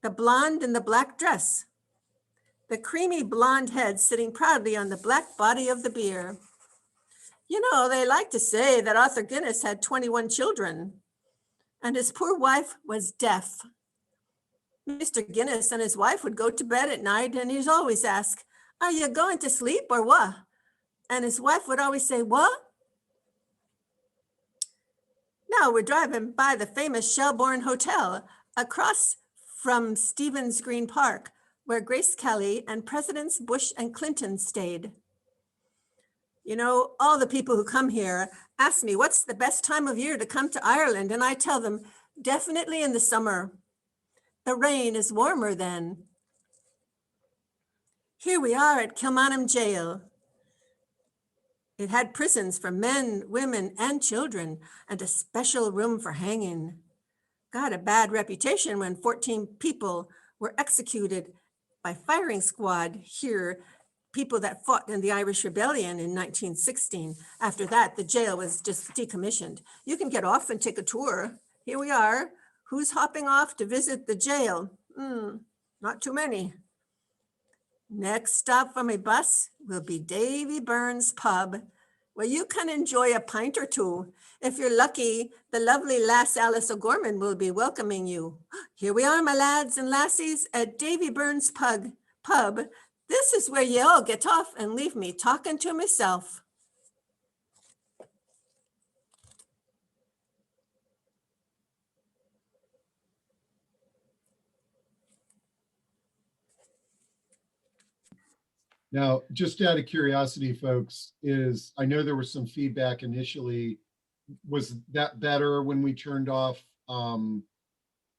the blonde in the black dress, the creamy blonde head sitting proudly on the black body of the bier. You know, they like to say that Arthur Guinness had 21 children, and his poor wife was deaf. Mr. Guinness and his wife would go to bed at night, and he'd always ask, "Are you going to sleep or what?" And his wife would always say, "What?" Now we're driving by the famous Shelbourne Hotel across from Stephen's Green Park, where Grace Kelly and Presidents Bush and Clinton stayed. You know, all the people who come here ask me, what's the best time of year to come to Ireland? And I tell them, definitely in the summer. The rain is warmer then. Here we are at Kilmainham Jail. It had prisons for men, women, and children, and a special room for hanging. Got a bad reputation when 14 people were executed by firing squad here, people that fought in the Irish Rebellion in 1916. After that, the jail was just decommissioned. You can get off and take a tour. Here we are. Who's hopping off to visit the jail? Not too many. Next stop for my bus will be Davy Byrne's pub, where you can enjoy a pint or two. If you're lucky, the lovely lass Alice O'Gorman will be welcoming you. Here we are, my lads and lassies, at Davy Byrne's pub. This is where you all get off and leave me talking to myself. Now, just out of curiosity, folks, I know there was some feedback initially. Was that better when we turned off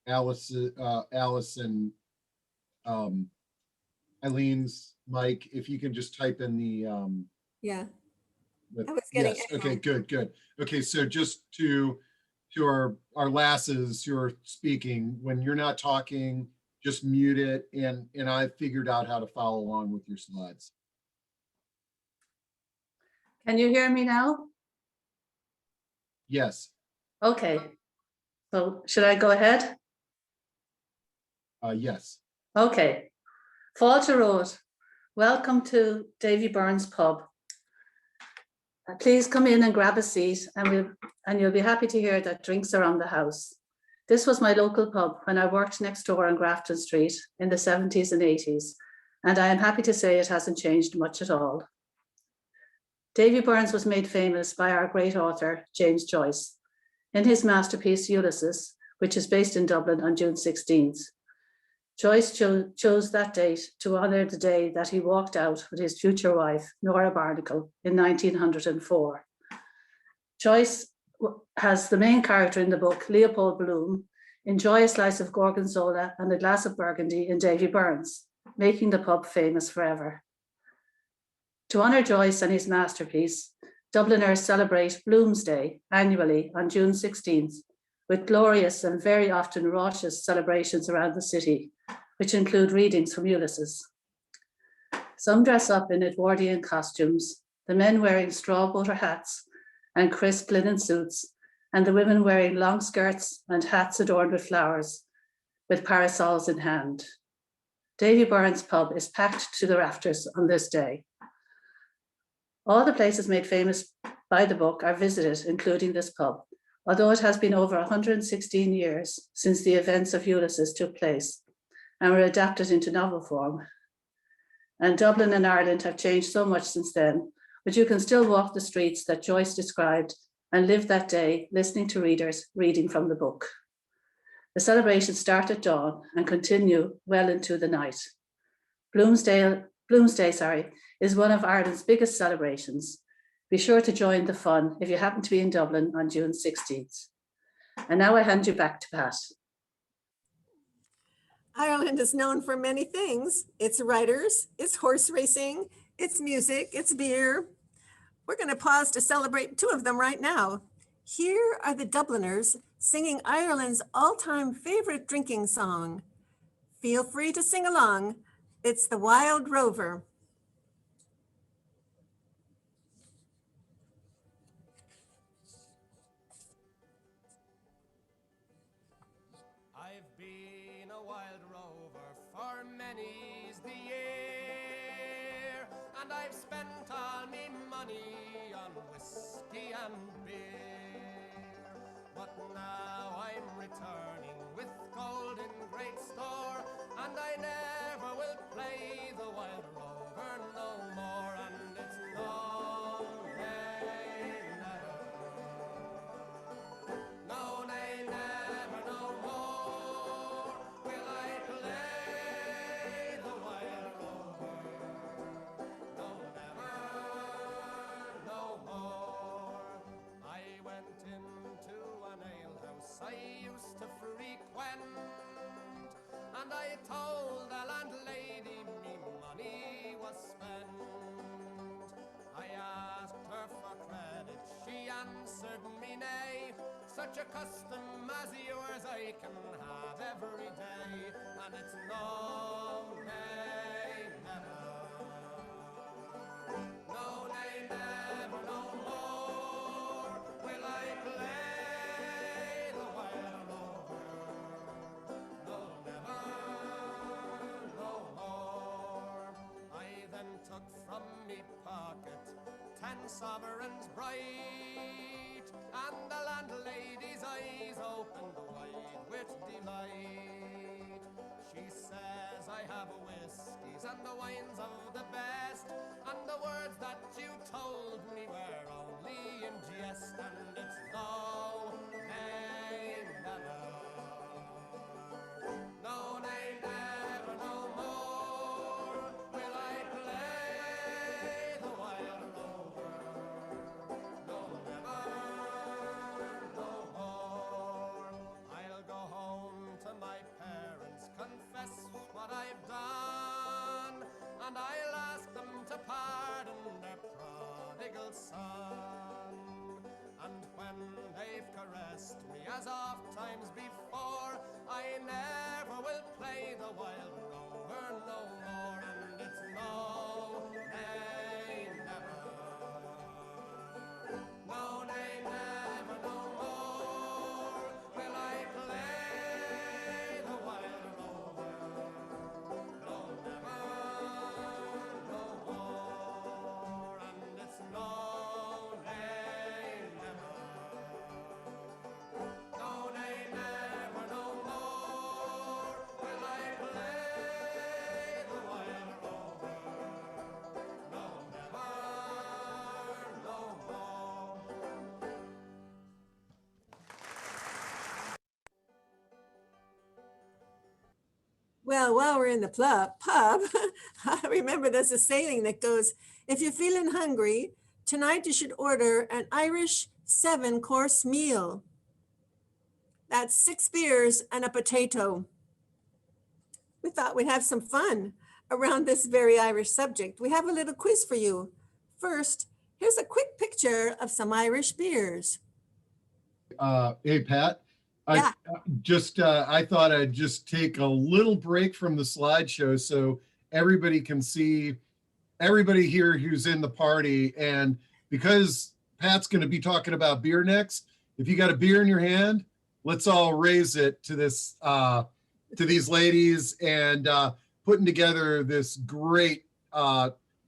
Alice and Eileen's mic? If you can just type in the Yeah, I was getting yes. Okay, good. Okay, so just to our lasses who are speaking, when you're not talking, just mute it, and I figured out how to follow along with your slides. Can you hear me now? Yes. Okay. So should I go ahead? Yes. Okay. Fáilte Road. Welcome to Davy Byrne's pub. Please come in and grab a seat, and you'll be happy to hear that drinks are on the house. This was my local pub when I worked next door on Grafton Street in the 70s and 80s, and I am happy to say it hasn't changed much at all. Davy Byrne was made famous by our great author, James Joyce, in his masterpiece, Ulysses, which is based in Dublin on June 16th. Joyce chose that date to honour the day that he walked out with his future wife, Nora Barnacle, in 1904. Joyce has the main character in the book, Leopold Bloom, enjoy a slice of gorgonzola and a glass of burgundy in Davy Byrne's, making the pub famous forever. To honour Joyce and his masterpiece, Dubliners celebrate Bloomsday annually on June 16th, with glorious and very often raucous celebrations around the city, which include readings from Ulysses. Some dress up in Edwardian costumes, the men wearing straw butter hats and crisp linen suits, and the women wearing long skirts and hats adorned with flowers, with parasols in hand. Davy Byrne's pub is packed to the rafters on this day. All the places made famous by the book are visited, including this pub, although it has been over 116 years since the events of Ulysses took place and were adapted into novel form. And Dublin and Ireland have changed so much since then, but you can still walk the streets that Joyce described and live that day listening to readers reading from the book. The celebrations start at dawn and continue well into the night. Bloomsday, is one of Ireland's biggest celebrations. Be sure to join the fun if you happen to be in Dublin on June 16th. And now I hand you back to Pat. Ireland is known for many things. It's writers, it's horse racing, it's music, it's beer. We're going to pause to celebrate two of them right now. Here are the Dubliners singing Ireland's all-time favorite drinking song. Feel free to sing along. It's The Wild Rover. I've been a wild rover and I've spent all me money on whiskey and beer. But now I'm returning with gold in great store, and I never will play the wild rover no more, and it's no, nay, never. No, nay, never, no more will I play the wild rover. No, never, no more. I went into an alehouse I used to frequent, and I told the landlady me money was spent. I asked her for credit, she answered me nay. Such a custom as yours I can have every day, and it's no, nay, never. No, nay, never, no more will I play the wild rover. No, never, no more. I then took from me pocket 10 sovereigns bright, and the landlady's eyes opened wide with delight. She says, I have whiskies and the wines of the best, and the words that you told me were only in jest, and it's no, nay, never. No, nay, never, no more will I play the wild rover. No, never, no more. I'll go home to my parents, confess what I've done, and I'll ask them to pardon their prodigal son. And when they've caressed me as oft times before, I never will play the wild rover no more, and it's no, nay, never. No, nay, never, no more will I play the wild rover. No, never, no more, and it's no, nay, never. No, nay, never, no more will I play the wild rover. No, never, no more. Well, while we're in the pub, I remember there's a saying that goes, if you're feeling hungry, tonight you should order an Irish 7-course meal. That's 6 beers and a potato. We thought we'd have some fun around this very Irish subject. We have a little quiz for you. First, here's a quick picture of some Irish beers. Hey, Pat. Yeah. I thought I'd just take a little break from the slideshow so everybody can see everybody here who's in the party. And because Pat's going to be talking about beer next, if you got a beer in your hand, let's all raise it to this, to these ladies, and putting together this great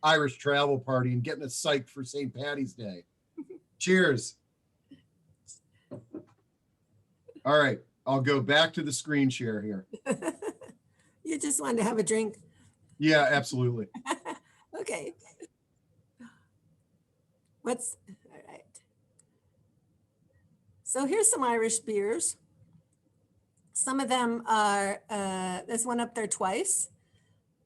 Irish travel party and getting us psyched for St. Patty's Day. Cheers. All right, I'll go back to the screen share here. You just wanted to have a drink. Yeah, absolutely. Okay. All right. So here's some Irish beers. Some of them are, there's one up there twice,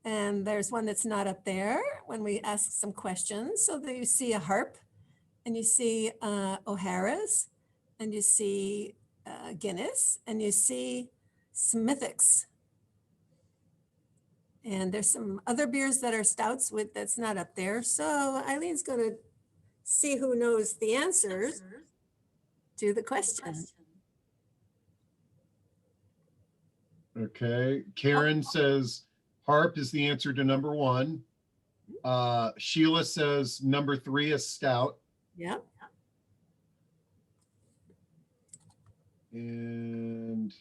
and there's one that's not up there when we ask some questions. So there you see a Harp, and you see O'Hara's, and you see Guinness, and you see Smithwick's. And there's some other beers that are stouts with that's not up there. So Eileen's going to see who knows the answers to the question. Okay, Karen says Harp is the answer to number 1. Sheila says number 3 is stout. Yep. And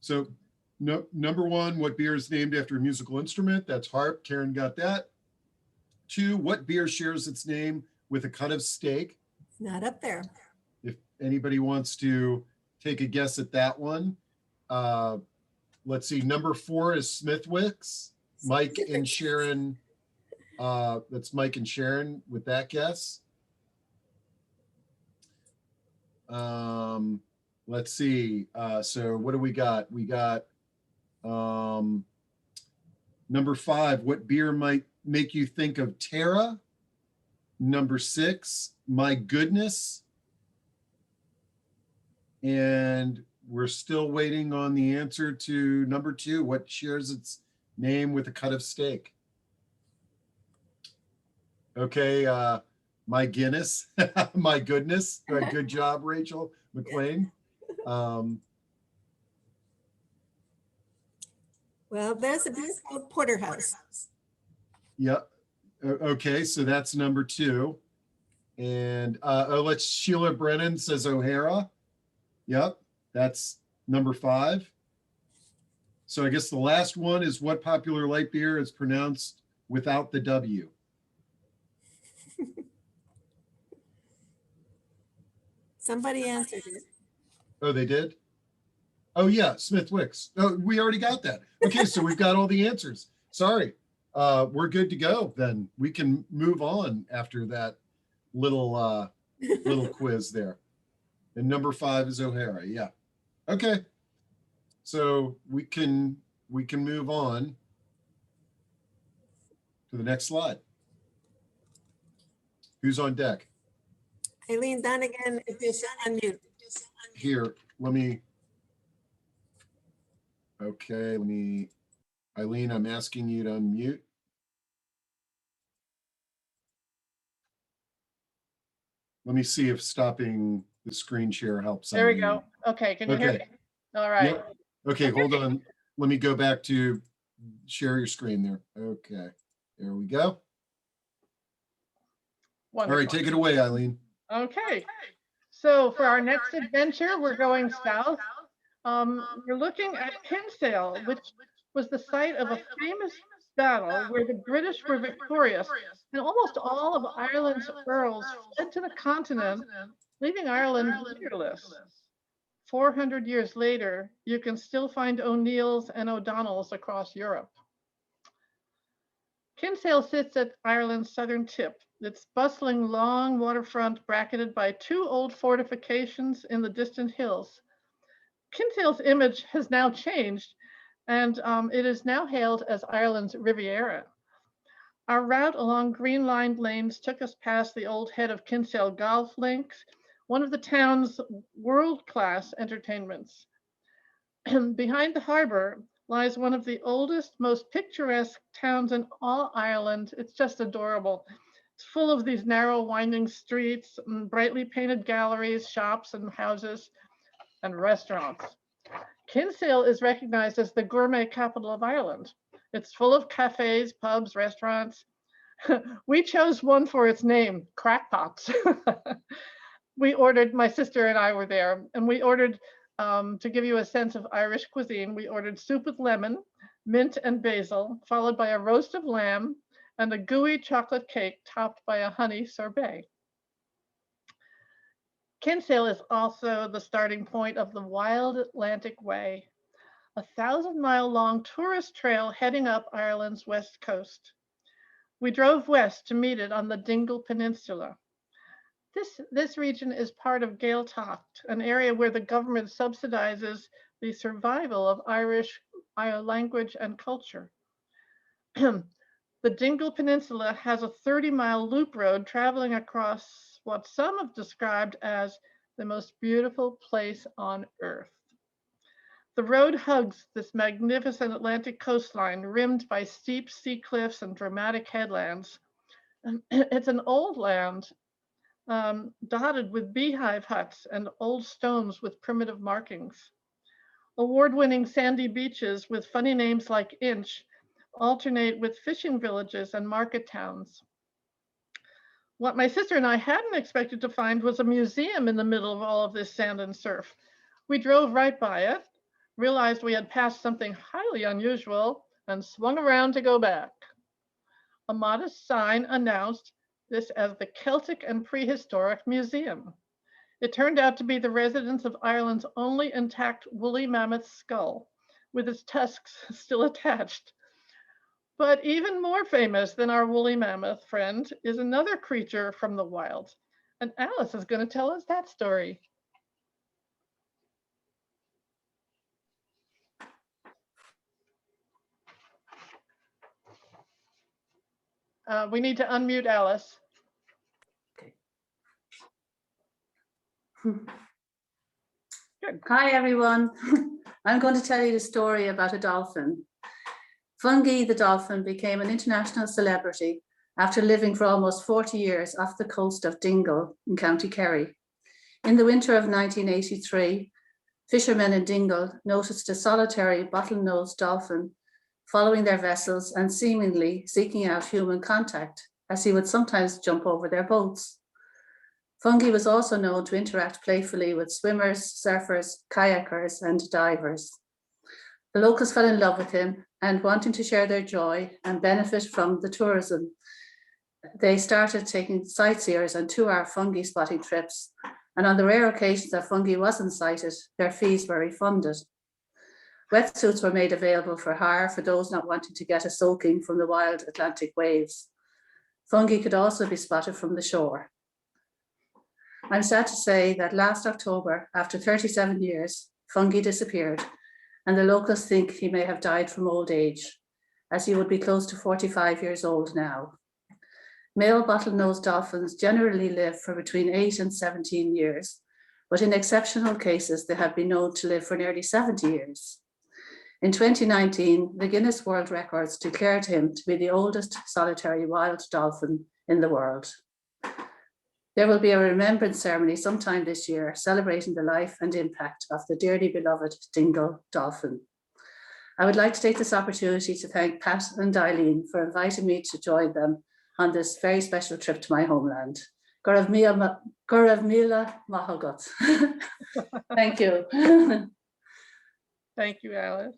so number 1, what beer is named after a musical instrument? That's harp. Karen got that. 2, what beer shares its name with a cut of steak? It's not up there. If anybody wants to take a guess at that one. Let's see, number 4 is Smithwick's. Mike and Sharon, that's Mike and Sharon with that guess. Let's see, so what do we got? We got number 5, what beer might make you think of Tara? Number 6, My Goodness. And we're still waiting on the answer to number 2, what shares its name with a cut of steak? Okay, My Guinness, My Goodness. Good job, Rachel McLean. Well, there's a beer called Porterhouse. Yep. Okay, so that's number 2. And let's Sheila Brennan says O'Hara. Yep, that's number 5. So I guess the last one is what popular light beer is pronounced without the W? Somebody answered it. Oh, they did? Oh yeah, Smithwick's. Oh, we already got that. Okay, so we've got all the answers. Sorry. We're good to go then. We can move on after that little quiz there. And number 5 is O'Hara. Yeah. Okay. So we can move on to the next slide. Who's on deck? Eileen Donegan, if you're unmute. Here, Eileen, I'm asking you to unmute. Let me see if stopping the screen share helps. There we Eileen. go. Okay, can you hear me? Okay. All right. Yep. Okay, hold on. Let me go back to share your screen there. Okay, there we go. All right, Wonderful. take it away, Eileen. Okay. So for our next adventure, we're going south. We're looking at Kinsale, which was the site of a famous battle where the British were victorious, and almost all of Ireland's earls fled to the continent, leaving Ireland leaderless. 400 years later, you can still find O'Neills and O'Donnells across Europe. Kinsale sits at Ireland's southern tip. Its bustling long waterfront bracketed by 2 old fortifications in the distant hills. Kinsale's image has now changed, and it is now hailed as Ireland's Riviera. Our route along green-lined lanes took us past the old head of Kinsale golf links, one of the town's world-class entertainments. Behind the harbor lies one of the oldest, most picturesque towns in all Ireland. It's just adorable. It's full of these narrow, winding streets, and brightly painted galleries, shops, and houses, and restaurants. Kinsale is recognized as the gourmet capital of Ireland. It's full of cafes, pubs, restaurants. We chose one for its name, Crackpots. My sister and I were there, and we ordered, to give you a sense of Irish cuisine, we ordered soup with lemon, mint and basil, followed by a roast of lamb and a gooey chocolate cake topped by a honey sorbet. Kinsale is also the starting point of the Wild Atlantic Way, a 1,000-mile-long tourist trail heading up Ireland's west coast. We drove west to meet it on the Dingle Peninsula. This region is part of Gaeltacht, an area where the government subsidizes the survival of Irish language and culture. The Dingle Peninsula has a 30-mile loop road traveling across what some have described as the most beautiful place on earth. The road hugs this magnificent Atlantic coastline rimmed by steep sea cliffs and dramatic headlands. It's an old land dotted with beehive huts and old stones with primitive markings. Award-winning sandy beaches with funny names like Inch alternate with fishing villages and market towns. What my sister and I hadn't expected to find was a museum in the middle of all of this sand and surf. We drove right by it, realized we had passed something highly unusual, and swung around to go back. A modest sign announced this as the Celtic and Prehistoric Museum. It turned out to be the residence of Ireland's only intact woolly mammoth skull, with its tusks still attached. But even more famous than our woolly mammoth friend is another creature from the wild. And Alice is going to tell us that story. We need to unmute Alice. Hi, everyone. I'm going to tell you the story about a dolphin. Fungi the dolphin became an international celebrity after living for almost 40 years off the coast of Dingle in County Kerry. In the winter of 1983, fishermen in Dingle noticed a solitary bottlenose dolphin following their vessels and seemingly seeking out human contact, as he would sometimes jump over their boats. Fungi was also known to interact playfully with swimmers, surfers, kayakers, and divers. The locals fell in love with him, and wanting to share their joy and benefit from the tourism, they started taking sightseers on 2-hour fungi spotting trips. And on the rare occasions that fungi wasn't sighted, their fees were refunded. Wetsuits were made available for hire for those not wanting to get a soaking from the wild Atlantic waves. Fungi could also be spotted from the shore. I'm sad to say that last October, after 37 years, Fungi disappeared, and the locals think he may have died from old age, as he would be close to 45 years old now. Male bottlenose dolphins generally live for between 8 and 17 years, but in exceptional cases, they have been known to live for nearly 70 years. In 2019, the Guinness World Records declared him to be the oldest solitary wild dolphin in the world. There will be a remembrance ceremony sometime this year celebrating the life and impact of the dearly beloved Dingle dolphin. I would like to take this opportunity to thank Pat and Eileen for inviting me to join them on this very special trip to my homeland. Gurav Mila Mahagot. Thank you. Thank you, Alice.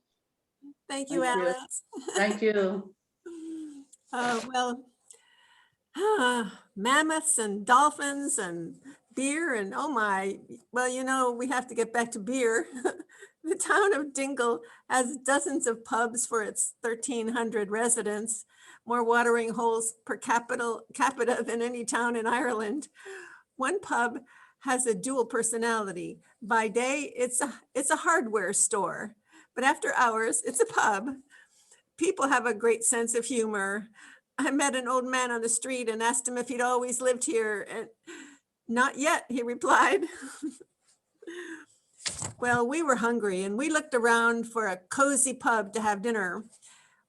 Thank you, Thank you. Alice. Thank you. Well, mammoths and dolphins and beer and oh my, well, you know, we have to get back to beer. The town of Dingle has dozens of pubs for its 1,300 residents, more watering holes per capita than any town in Ireland. One pub has a dual personality. By day, it's a hardware store, but after hours, it's a pub. People have a great sense of humor. I met an old man on the street and asked him if he'd always lived here, and not yet, he replied. Well, we were hungry and we looked around for a cozy pub to have dinner.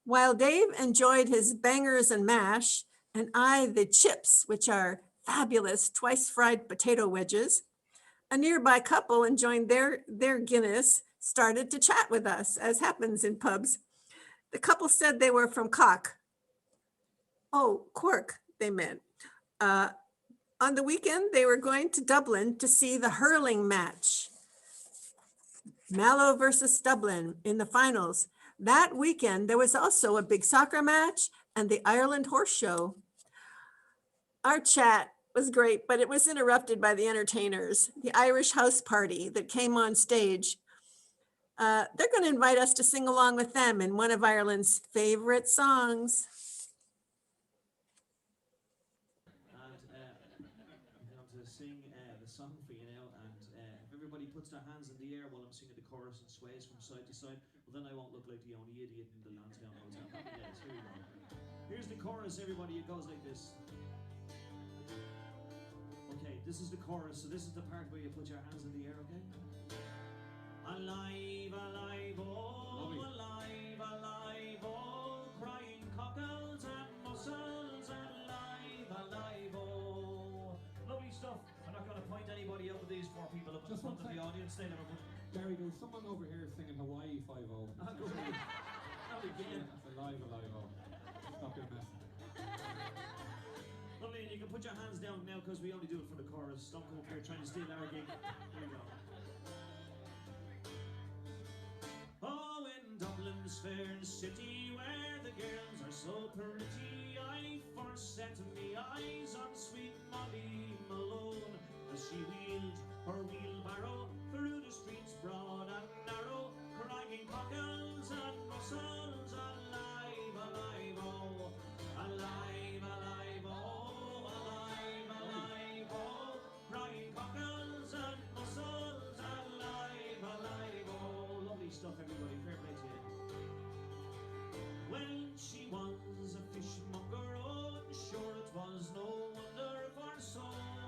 While Dave enjoyed his bangers and mash, and I the chips, which are fabulous twice fried potato wedges, a nearby couple enjoying their Guinness started to chat with us, as happens in pubs. The couple said they were from Cork, they meant. On the weekend, they were going to Dublin to see the hurling match. Mallow versus Dublin in the finals. That weekend, there was also a big soccer match and the Ireland Horse Show. Our chat was great, but it was interrupted by the entertainers, the Irish house party that came on stage. They're going to invite us to sing along with them in one of Ireland's favorite songs. I'm going to sing the song for you now, and if everybody puts their hands in the air while I'm singing the chorus and sways from side to side, well then I won't look like the only idiot in the Lansdowne Hotel. Happy days, here we go. Here's the chorus, everybody, it goes like this. Okay, this is the chorus, so this is the part where you put your hands in the air, okay? Alive, alive, oh, alive, alive, oh, crying cockles and mussels, alive, alive, oh. Lovely stuff. I'm not going to point anybody out of these 4 people up in Just front one of the thing. audience. They never put. Gary, there's someone over here singing Hawaii 5-0. Not again. That's alive, oh. Stop your messing. Lovely, and you can put your hands down now because we only do it for the chorus. Don't go up here trying to steal our gig. Here we go. Oh, in Dublin's fair city where the girls are so pretty. I first set me eyes on sweet Molly Malone as she wheeled her wheelbarrow through the streets broad and narrow, crying cockles and mussels, alive, alive, oh, alive, alive, oh, alive, alive, oh, crying cockles and mussels, alive, alive, oh. Lovely stuff, everybody. Fair play to you. Well, she was a fishmonger, oh, sure it was no wonder, for so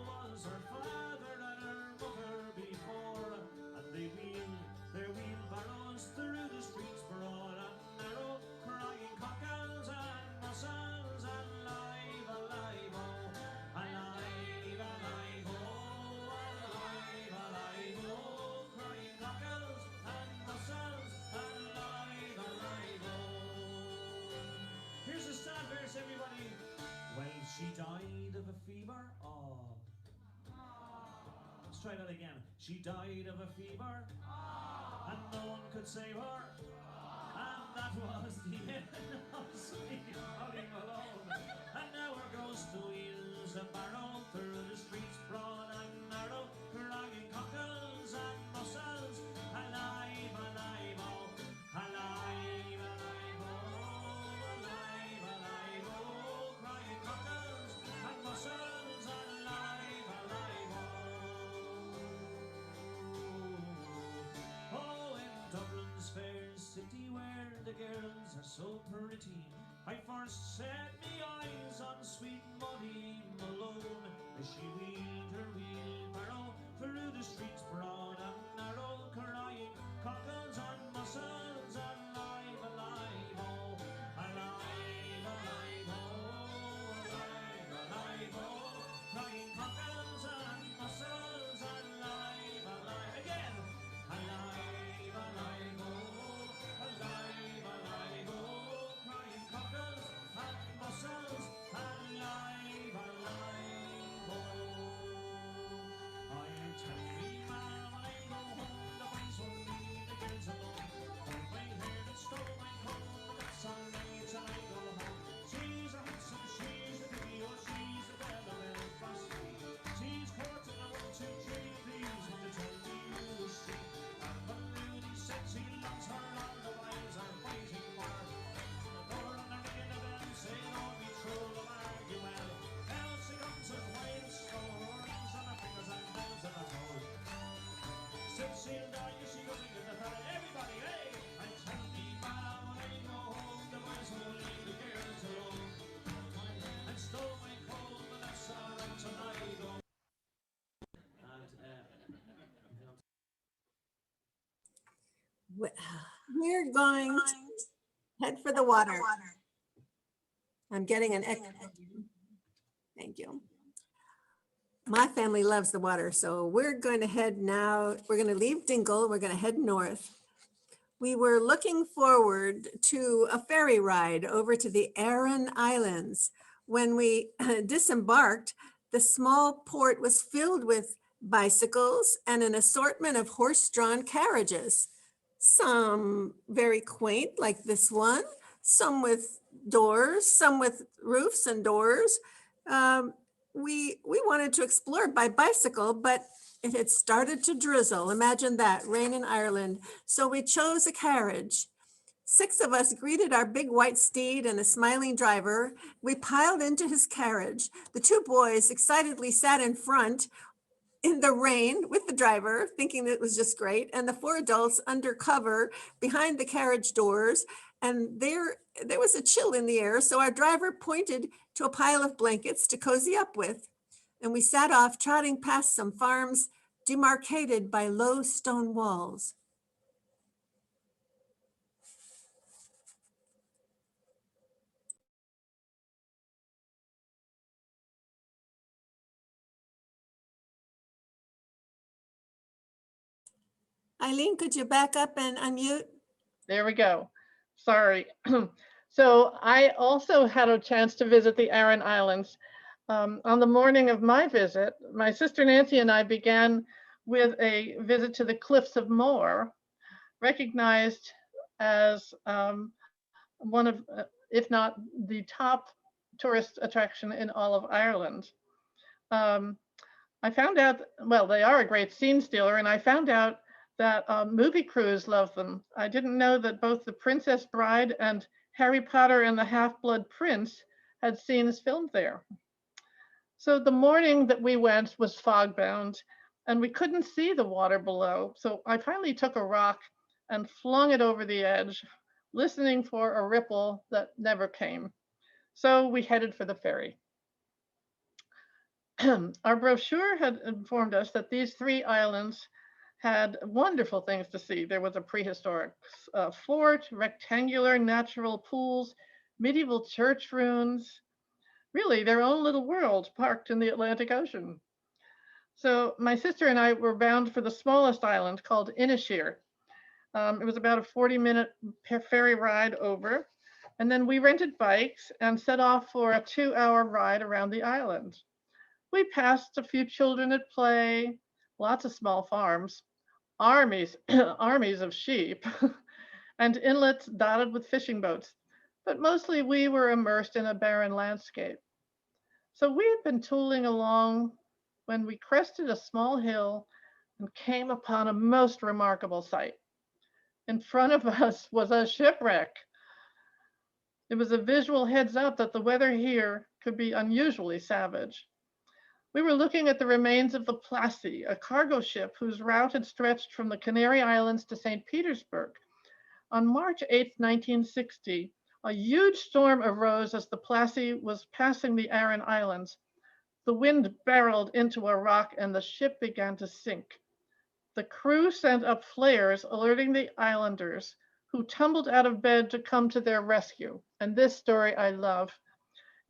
was her father and her mother before, and they wheeled their wheelbarrows through the streets broad and narrow, crying cockles and mussels, alive, alive, oh, alive, alive, oh, alive, alive, oh, crying cockles and mussels, alive, alive, oh. Here's a sad verse, everybody. Well, she died of a fever. Oh. Let's try that again. She died of a fever, and no one could save her. And that was the end of sweet Molly Malone. And now her ghost wheels a barrow through the streets broad and narrow, crying cockles and mussels, alive, alive, oh, alive, alive, oh, alive, alive, oh, crying cockles and mussels, alive, alive, oh. Oh, in Dublin's fair city where the girls are so pretty, I first set me eyes on sweet Molly Malone as she wheeled her wheelbarrow through the streets broad and narrow, crying cockles and mussels, alive, alive, oh, alive, alive, oh, alive, alive, oh, crying cockles and mussels, alive, alive, again, alive, alive, oh, alive, alive, oh, crying cockles and mussels, alive, alive, oh. I'm telling me, ma'am, I go home, the boys won't leave the girls alone. Hold my hair and stole my comb, but that's all right till I go home. She's a handsome, she's a beauty, oh, she's a belle of Belfast. She's courting a 1, 2, 3, please, won't you tell me who is she? And when Rudy says he loves her, all the wives are fighting for her. The door and the ringing the bell, saying all be true, they'll argue well. Now she comes with quiet and slow, her rings on her fingers and bells on her toes. Said she'll die if she doesn't get the fella. Everybody, hey! And tell me, ma'am, when I go home, the boys won't leave the girls alone. And stole my coat, but that's all right till I go. And We're going to head for the water. I'm getting an echo. Thank you. My family loves the water, so we're going to head now. We're going to leave Dingle. We're going to head north. We were looking forward to a ferry ride over to the Aran Islands. When we disembarked, the small port was filled with bicycles and an assortment of horse-drawn carriages. Some very quaint, like this one, some with doors, some with roofs and doors. We wanted to explore by bicycle, but it had started to drizzle. Imagine that, rain in Ireland. So we chose a carriage. 6 of us greeted our big white steed and a smiling driver. We piled into his carriage. The 2 boys excitedly sat in front in the rain with the driver, thinking it was just great, and the 4 adults under cover behind the carriage doors. And there was a chill in the air, so our driver pointed to a pile of blankets to cozy up with. And we sat off, trotting past some farms demarcated by low stone walls. Eileen, could you back up and unmute? There we go. Sorry. So I also had a chance to visit the Aran Islands. On the morning of my visit, my sister Nancy and I began with a visit to the Cliffs of Moher, recognized as one of if not the top tourist attraction in all of Ireland. I found out, well, they are a great scene stealer, and I found out that movie crews love them. I didn't know that both The Princess Bride and Harry Potter and the Half-Blood Prince had scenes filmed there. So the morning that we went was fog-bound, and we couldn't see the water below. So I finally took a rock and flung it over the edge, listening for a ripple that never came. So we headed for the ferry. Our brochure had informed us that these 3 islands had wonderful things to see. There was a prehistoric fort, rectangular natural pools, medieval church ruins, really their own little world parked in the Atlantic Ocean. So my sister and I were bound for the smallest island called Inisheer. It was about a 40-minute ferry ride over. And then we rented bikes and set off for a 2-hour ride around the island. We passed a few children at play, lots of small farms, armies, armies of sheep, and inlets dotted with fishing boats. But mostly we were immersed in a barren landscape. So we had been tooling along when we crested a small hill and came upon a most remarkable sight. In front of us was a shipwreck. It was a visual heads up that the weather here could be unusually savage. We were looking at the remains of the Plassey, a cargo ship whose route had stretched from the Canary Islands to St. Petersburg. On March 8, 1960, a huge storm arose as the Plassey was passing the Aran Islands. The wind barreled into a rock and the ship began to sink. The crew sent up flares alerting the islanders, who tumbled out of bed to come to their rescue. And this story I love.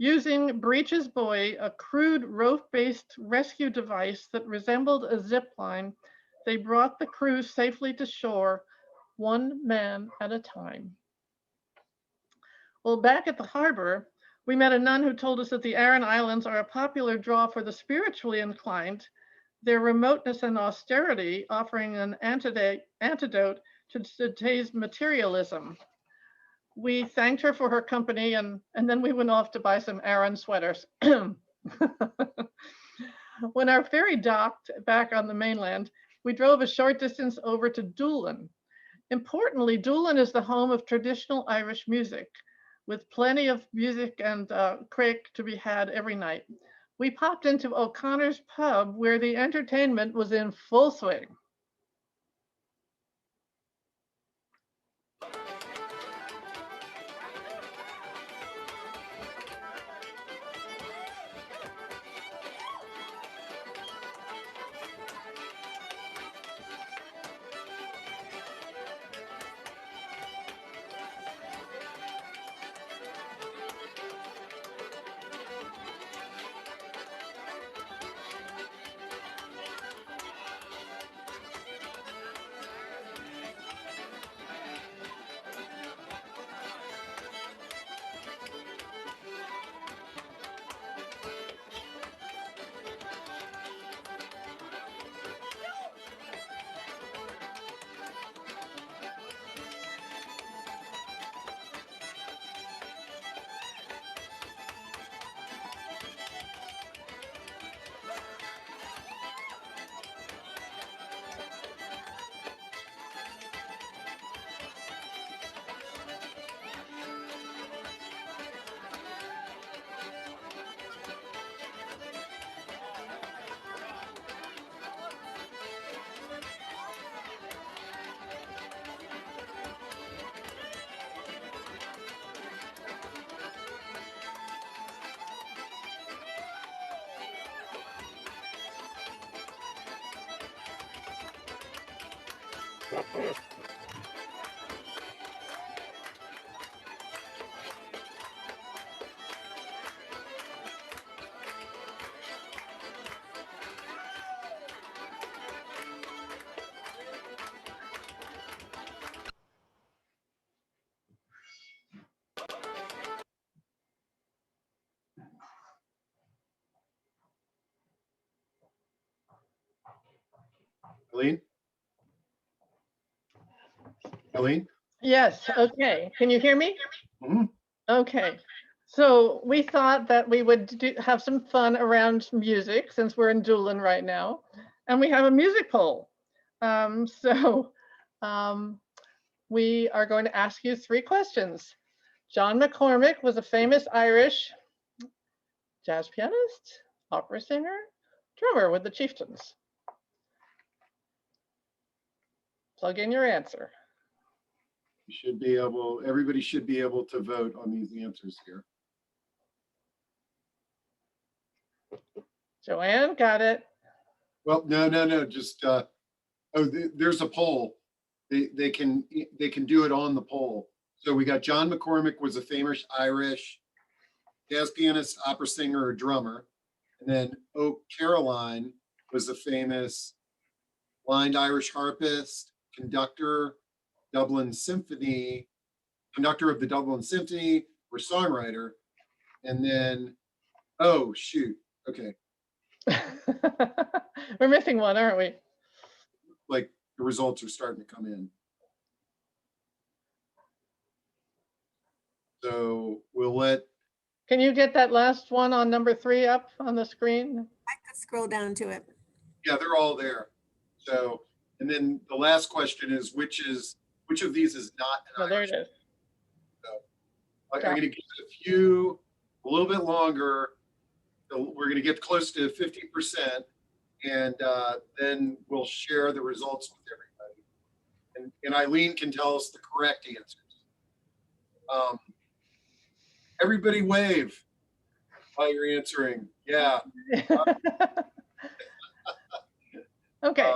Using Breach's buoy, a crude rope-based rescue device that resembled a zip line, they brought the crew safely to shore, 1 man at a time. Well, back at the harbor, we met a nun who told us that the Aran Islands are a popular draw for the spiritually inclined, their remoteness and austerity offering an antidote to today's materialism. We thanked her for her company, and then we went off to buy some Aran sweaters. When our ferry docked back on the mainland, we drove a short distance over to Doolin. Importantly, Doolin is the home of traditional Irish music, with plenty of music and craic to be had every night. We popped into O'Connor's pub, where the entertainment was in full swing. Eileen? Eileen? Yes, okay. Can you hear me? Mhm. Okay, so we thought that we would have some fun around music since we're in Doolin right now, and we have a music poll. So we are going to ask you 3 questions. John McCormick was a famous Irish jazz pianist, opera singer, drummer with the Chieftains. Plug in your answer. You should be able, everybody should be able to vote on these answers here. Joanne, got it. Well, no, just, there's a poll. They can do it on the poll. So we got John McCormick was a famous Irish jazz pianist, opera singer, or drummer. And then O'Caroline was a famous blind Irish harpist, conductor of the Dublin Symphony, or songwriter. And then, oh, shoot. Okay. We're missing one, aren't we? Like the results are starting to come in. So we'll let, Can you get that last one on number 3 up on the screen? I could scroll down to it. yeah, they're all there. So, and then the last question is, which of these is not an Oh, there Irish? it is. I'm going to give it a little bit longer. So we're going to get close to 50%, and then we'll share the results with everybody. And Eileen can tell us the correct answers. Everybody wave while you're answering. Yeah. Okay.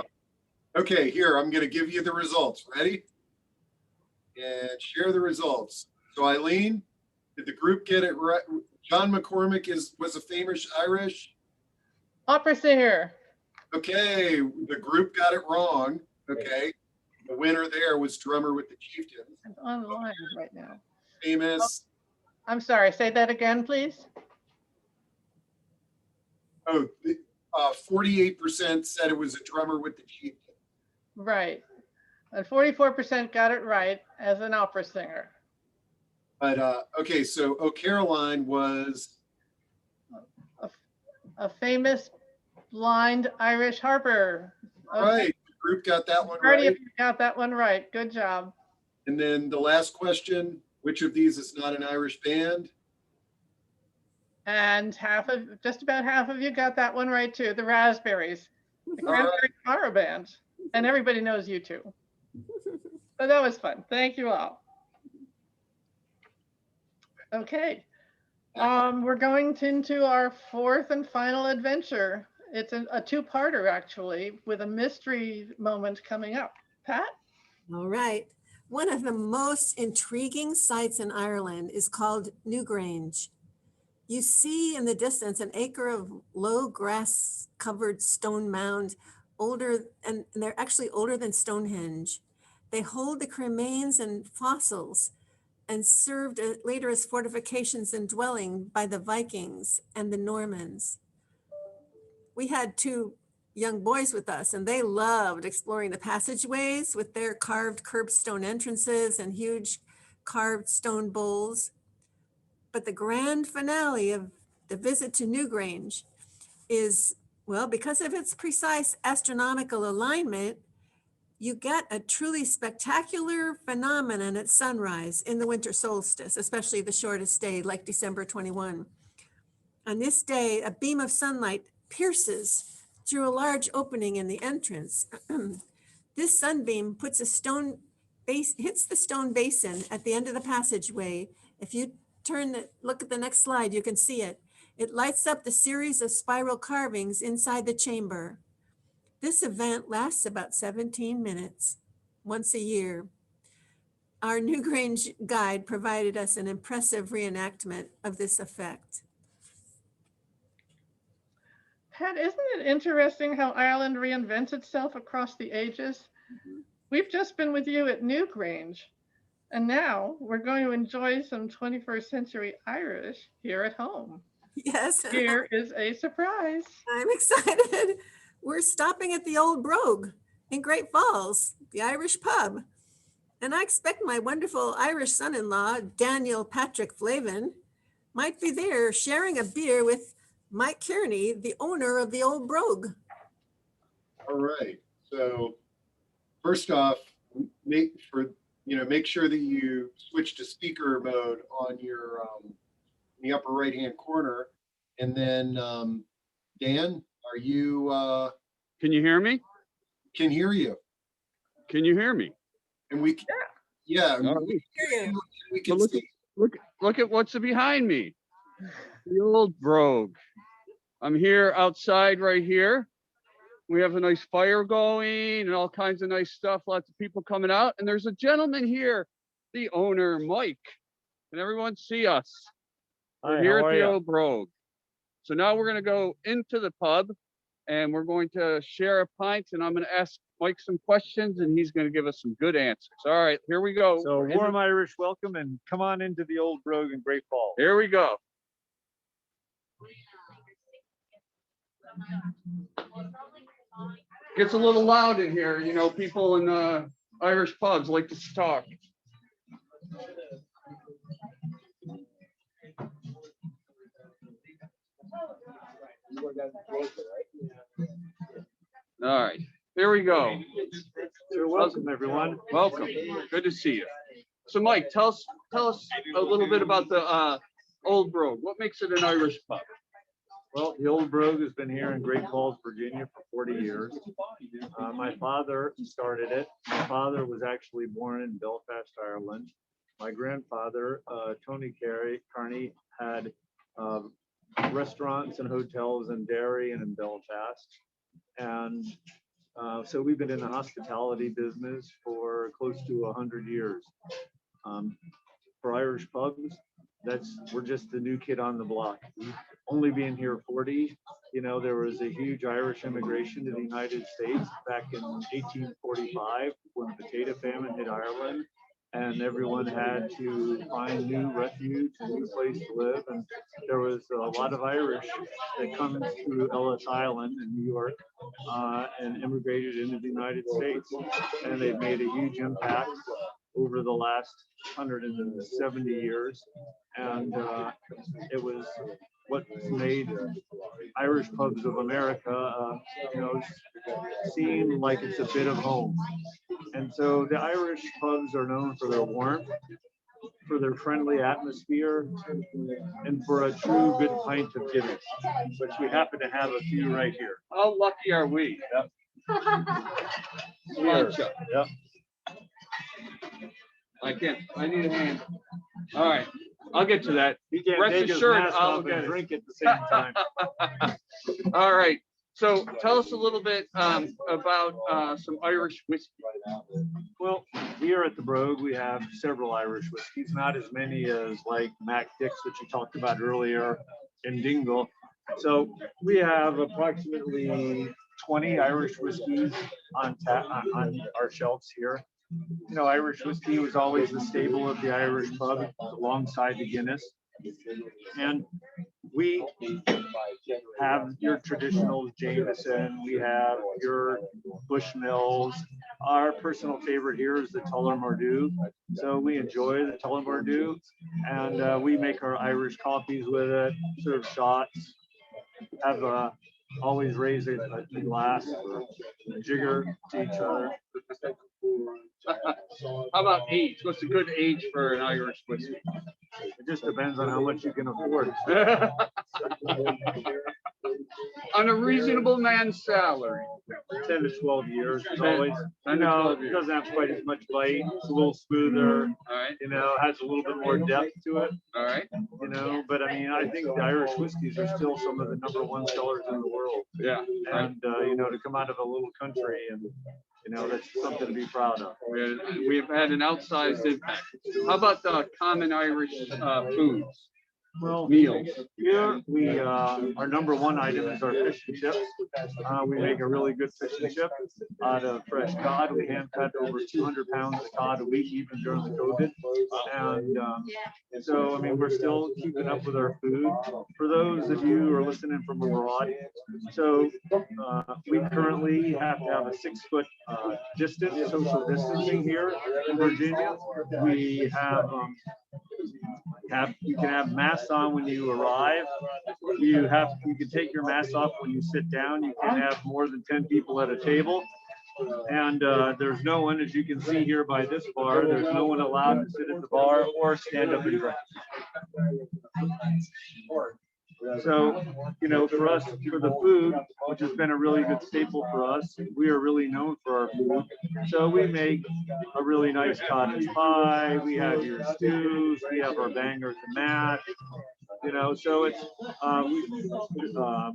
Okay, here, I'm going to give you the results. Ready? And share the results. So Eileen, did the group get it right? John McCormick was a famous Irish. Opera singer. Okay, the group got it wrong. Okay, the winner there was drummer with the Chieftains. I'm online right now. Famous. I'm sorry, say that again, please. Oh, 48% said it was a drummer with the Chieftains. Right. And 44% got it right as an opera singer. But okay, so O'Caroline was A famous blind Irish harper. Okay. right. The group got that one Already right. got that one right. Good job. And then the last question, which of these is not an Irish band? And just about half of you got that one right too. The Raspberries, the Cranberry Guitar Band, and everybody knows you too. So that was fun. Thank you all. Okay, we're going into our 4th and final adventure. It's a 2-parter actually, with a mystery moment coming up. Pat? All right. One of the most intriguing sites in Ireland is called New Grange. You see in the distance an acre of low grass covered stone mound, and they're actually older than Stonehenge. They hold the cremains and fossils and served later as fortifications and dwelling by the Vikings and the Normans. We had 2 young boys with us, and they loved exploring the passageways with their carved curbstone entrances and huge carved stone bowls. But the grand finale of the visit to New Grange is, well, because of its precise astronomical alignment, you get a truly spectacular phenomenon at sunrise in the winter solstice, especially the shortest day, like December 21. On this day, a beam of sunlight pierces through a large opening in the entrance. This sunbeam hits the stone basin at the end of the passageway. If you look at the next slide, you can see it. It lights up the series of spiral carvings inside the chamber. This event lasts about 17 minutes, once a year. Our New Grange guide provided us an impressive reenactment of this effect. Pat, isn't it interesting how Ireland reinvents itself across the ages? We've just been with you at New Grange, and now we're going to enjoy some 21st century Irish here at home. Yes. Here is a surprise. I'm excited. We're stopping at the Old Brogue in Great Falls, the Irish pub. And I expect my wonderful Irish son-in-law, Daniel Patrick Flavin, might be there sharing a beer with Mike Kearney, the owner of the Old Brogue. All right. So first off, make sure that you switch to speaker mode on your in the upper right hand corner. And then Dan, are you Can you hear me? can hear you. Can you hear me? And we can, yeah, All right. we can Well, see. Look at what's behind me. The Old Brogue. I'm here outside right here. We have a nice fire going and all kinds of nice stuff. Lots of people coming out. And there's a gentleman here, the owner, Mike. Can everyone see us? We're here at the Old Brogue. So now we're going to go into the pub and we're going to share a pint, and I'm going to ask Mike some questions and he's going to give us some good answers. All right, here we go. So We're in warm Irish welcome and come on into the Old Brogue in Great Falls. Here we go. Gets a little loud in here, you know, people in Irish pubs like to talk. All right, here we go. You're welcome, everyone. Welcome. Good to see you. So, Mike, tell us a little bit about the Old Brogue. What makes it an Irish pub? Well, the Old Brogue has been here in Great Falls, Virginia for 40 years. My father started it. My father was actually born in Belfast, Ireland. My grandfather, Tony Carney, had restaurants and hotels in Derry and in Belfast. And so we've been in the hospitality business for close to 100 years. For Irish pubs, we're just the new kid on the block. Only being here 40, you know, there was a huge Irish immigration to the United States back in 1845 when the potato famine hit Ireland, and everyone had to find new refuge, a new place to live. And there was a lot of Irish that come through Ellis Island in New York and immigrated into the United States, and they've made a huge impact over the last 170 years. And it was what made Irish pubs of America, you know, seem like it's a bit of home. And so the Irish pubs are known for their warmth, for their friendly atmosphere, and for a true good pint of Guinness, which we happen to have a few right here. How lucky are we? Cheers. Yep. I need a hand. All right, I'll get to that. He can't Rest take his assured, mask I'll off get and it. drink at the same time. All right, so tell us a little bit about some Irish whiskey. Well, here at the Brogue, we have several Irish whiskeys, not as many as like Mac Dicks, which you talked about earlier, and Dingle. So we have approximately 20 Irish whiskeys on our shelves here. You know, Irish whiskey was always the staple of the Irish pub alongside the Guinness. And we have your traditional Jameson, we have your Bushmills. Our personal favorite here is the Tullamore. So we enjoy the Tullamore, and we make our Irish coffees with it, serve shots, have always raise a glass or a jigger to each other. How about age? What's a good age for an Irish whiskey? It just depends on how much you can afford. On a reasonable man's salary. 10 to 12 years as 10 always. to No, 12 it years. doesn't have quite as much bite. It's a little smoother, All right, you know, has a little bit more depth to it, all right. you know. But I mean, I think the Irish whiskeys are still some of the #1 sellers in the world. Yeah. And, you know, to come out of a little country and, you know, that's something to be proud of. We've had an outsized impact. How about the common Irish foods? Well, meals? here we, our number one item is our fish and chips. We make a really good fish and chip out of fresh cod. We hand cut over 200 pounds of cod a week, even during the COVID. And so, I mean, we're still keeping up with our food. For those of you who are listening from abroad, so we currently have to have a 6-foot distance, social distancing here in Virginia. We you can have masks on when you arrive. You can take your mask off when you sit down. You can have more than 10 people at a table. And there's no one, as you can see here by this bar, there's no one allowed to sit at the bar or stand up and drink. So, you know, for us, for the food, which has been a really good staple for us, we are really known for our food. So we make a really nice cottage pie. We have your stews. We have our bangers and mash. You know, so it's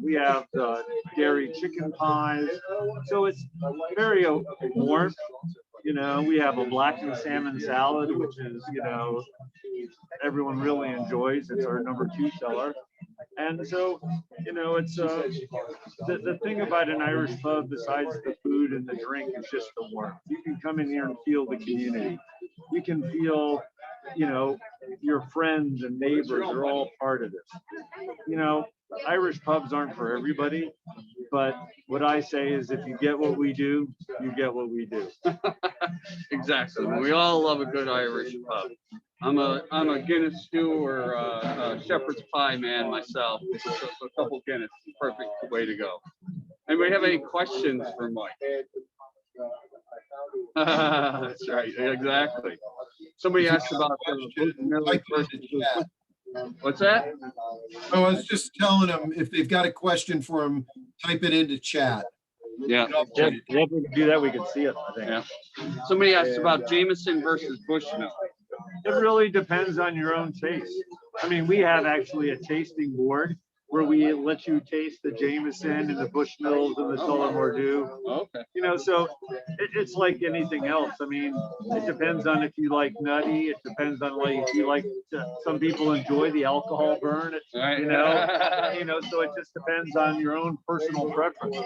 we have the dairy chicken pies. So it's very warm. You know, we have a blackened salmon salad, which is, you know, everyone really enjoys. It's our number 2 seller. And so, you know, it's the thing about an Irish pub, besides the food and the drink, is just the warmth. You can come in here and feel the community. You can feel, you know, your friends and neighbors are all part of this. You know, Irish pubs aren't for everybody, but what I say is if you get what we do, you get what we do. Exactly. We all love a good Irish pub. I'm a Guinness stew or a shepherd's pie man myself. So a couple Guinness, perfect way to go. Anybody have any questions for Mike? That's right, exactly. Somebody asked about what's that? Oh, I was just telling them if they've got a question for him, type it into chat. Yeah. If we could do that, we could see it, I think. Yeah. Somebody asked about Jameson versus Bushmill. It really depends on your own taste. I mean, we have actually a tasting board where we let you taste the Jameson and the Bushmills and the Tullamore Dew. Okay. You know, so it's like anything else. I mean, it depends on if you like nutty. It depends on like if you like. Some people enjoy the alcohol burn. Right. You know. So it just depends on your own personal preference.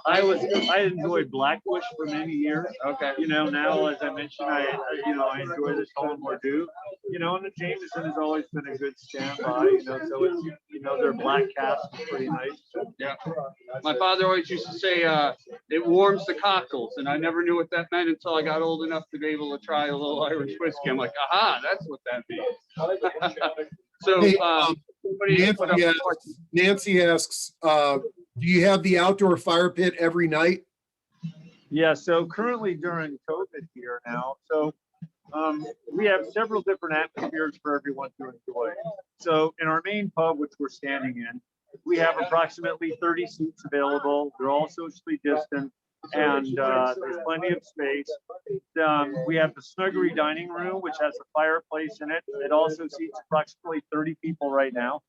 I enjoyed Blackbush for many years. Okay. You know, now as I mentioned, I enjoy the Tullamore Dew. You know, and the Jameson has always been a good standby. You know, so it's their black cast is pretty nice. Yeah. My father always used to say it warms the cockles, and I never knew what that meant until I got old enough to be able to try a little Irish whiskey. I'm like, aha, that's what that means. So Hey, Nancy asks, do you have the outdoor fire pit every night? Yeah, so currently during COVID here now, so we have several different atmospheres for everyone to enjoy. So in our main pub, which we're standing in, we have approximately 30 seats available. They're all socially distant, and there's plenty of space. We have the Snuggery dining room, which has a fireplace in it. It also seats approximately 30 people right now.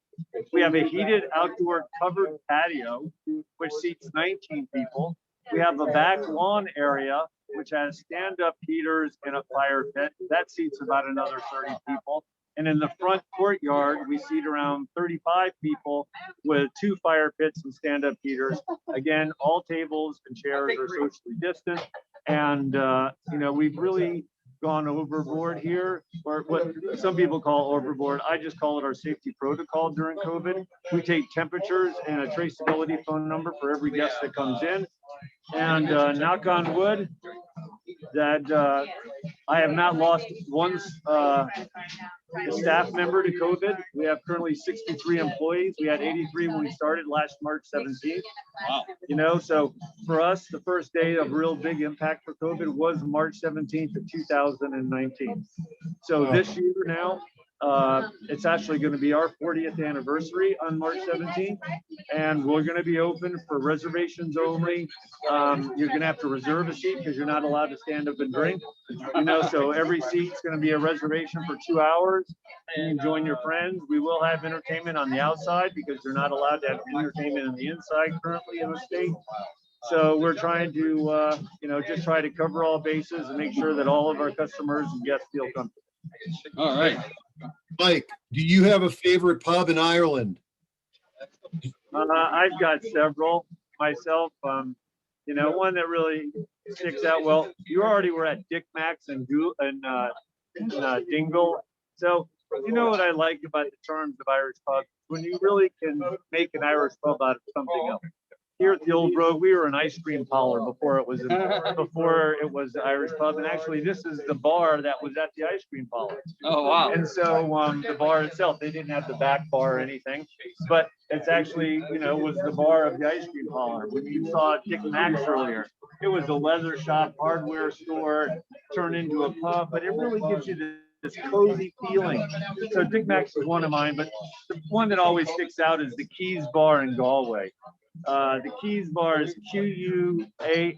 We have a heated outdoor covered patio, which seats 19 people. We have a back lawn area, which has stand-up heaters and a fire pit. That seats about another 30 people. And in the front courtyard, we seat around 35 people with 2 fire pits and stand-up heaters. Again, all tables and chairs are socially distant. And, we've really gone overboard here, or what some people call overboard. I just call it our safety protocol during COVID. We take temperatures and a traceability phone number for every guest that comes in. And knock on wood, that I have not lost one staff member to COVID. We have currently 63 employees. We had 83 when we started last March 17th. Wow. So for us, the first day of real big impact for COVID was March 17th of 2019. So this year now, it's actually going to be our 40th anniversary on March 17th, and we're going to be open for reservations only. You're going to have to reserve a seat because you're not allowed to stand up and drink. So every seat's going to be a reservation for 2 hours. You can join your friends. We will have entertainment on the outside because they're not allowed to have entertainment on the inside currently in the state. So we're trying to, just try to cover all bases and make sure that all of our customers and guests feel comfortable. All right. Mike, do you have a favorite pub in Ireland? I've got several myself. One that really sticks out. Well, you already were at Dick Mac's and Dingle. So you know what I like about the terms of Irish pub? When you really can make an Irish pub out of something else. Here at the Old Brogue, we were an ice cream parlor before it was the Irish pub, and actually this is the bar that was at the ice cream parlor. Oh, wow. And so the bar itself, they didn't have the back bar or anything, but it's actually was the bar of the ice cream parlor. When you saw Dick Mac's earlier, it was a leather shop, hardware store, turned into a pub, but it really gives you this cozy feeling. So Dick Mac's is one of mine, but the one that always sticks out is the Keys Bar in Galway. The Keys Bar is Quays.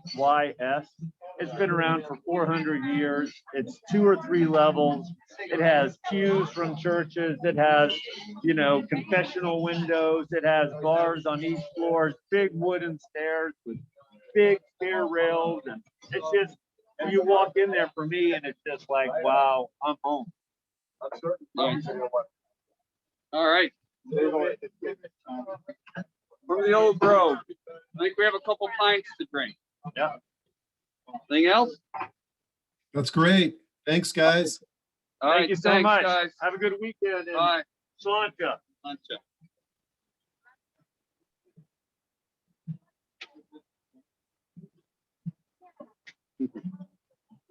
It's been around for 400 years. It's 2 or 3 levels. It has pews from churches. It has, confessional windows. It has bars on each floor, big wooden stairs with big stair rails. And it's just, you walk in there for me and it's just like, wow, I'm home. All right. From the Old Brogue. I think we have a couple pints to drink. Yeah. Anything else? That's great. Thanks, guys. All Thank right, you so thanks, much. guys. Have a good weekend. Bye. Slanka. Lunch.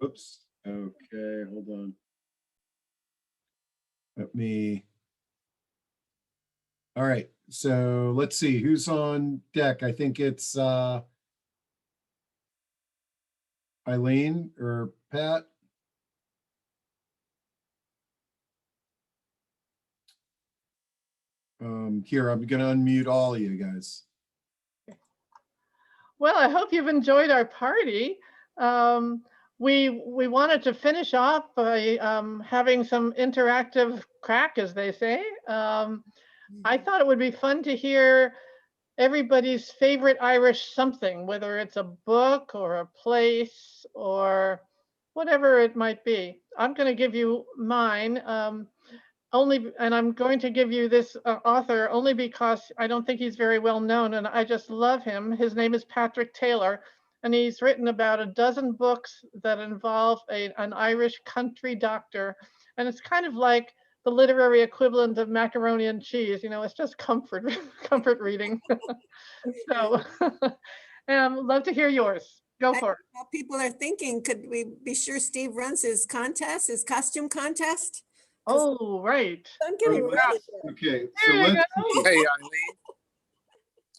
Oops. Okay, hold on. Let me. All right, so let's see who's on deck. I think it's Eileen or Pat. Here, I'm gonna unmute all of you guys. Well, I hope you've enjoyed our party. We wanted to finish off by having some interactive crack, as they say. I thought it would be fun to hear everybody's favorite Irish something, whether it's a book or a place or whatever it might be. I'm going to give you mine and I'm going to give you this author only because I don't think he's very well known and I just love him. His name is Patrick Taylor, and he's written about a dozen books that involve an Irish country doctor. And it's kind of like the literary equivalent of macaroni and cheese. It's just comfort reading. So love to hear yours. Go for it. While people are thinking, could we be sure Steve runs his costume contest? Oh, right. I'm getting Oh, ready. Okay, so There you let's. go. Hey,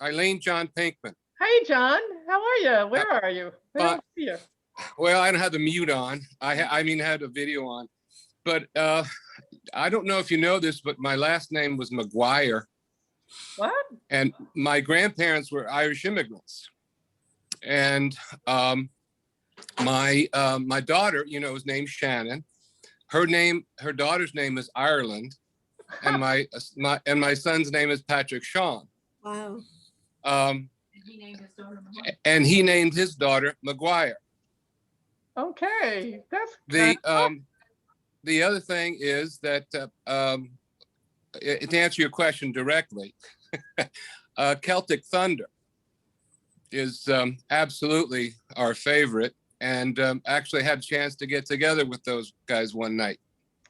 Eileen John Pinkman. Hey, John. How are you? Where are you? I don't see you. Well, I don't have the mute on. I had a video on, but I don't know if you know this, but my last name was McGuire. What? And my grandparents were Irish immigrants. And my daughter, is named Shannon. Her daughter's name is Ireland, and my son's name is Patrick Sean. Wow. And he named his daughter McGuire. Okay, that's the other thing is that to answer your question directly, Celtic Thunder is absolutely our favorite, and actually had a chance to get together with those guys one night